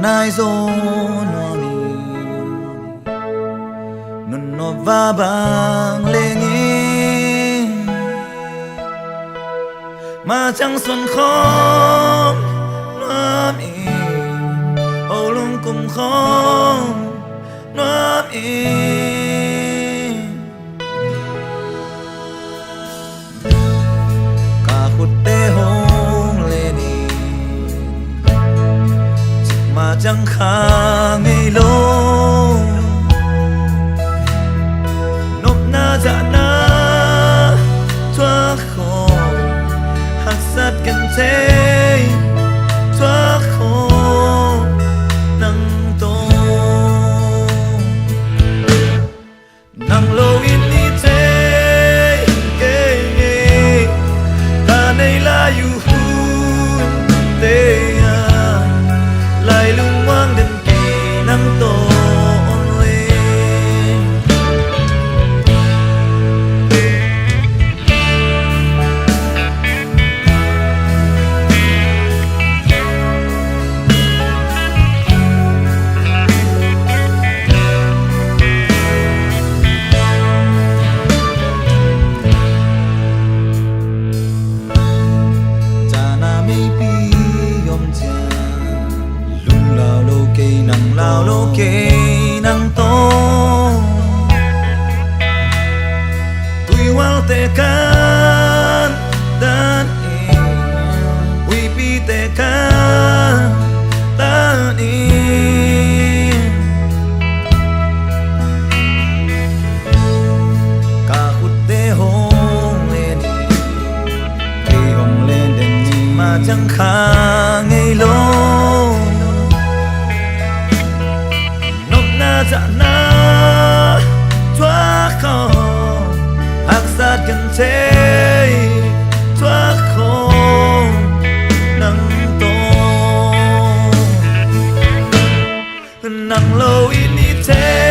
nai zo no mi nun no va bang le ngi mà chẳng xuân không nó mi ô lung cùng không nó mi cả khúc tê hông lên đi mà chẳng khá ngày lâu nộp na dạ na thoa khổ hạt sát gần thế thoa khổ nắng tô nắng lâu in đi thế ta đây là yêu hôn tê lại lung quang đến kỳ nắng tô lao lô kê nắng tô tui wal te kan dan e we pi te kan dan e ka hút te hong lên ke hong lên đến ni mà chẳng khá ngày lâu dạ na thoa không hạt sát gần thế thoa không nắng tô nắng lâu in đi thế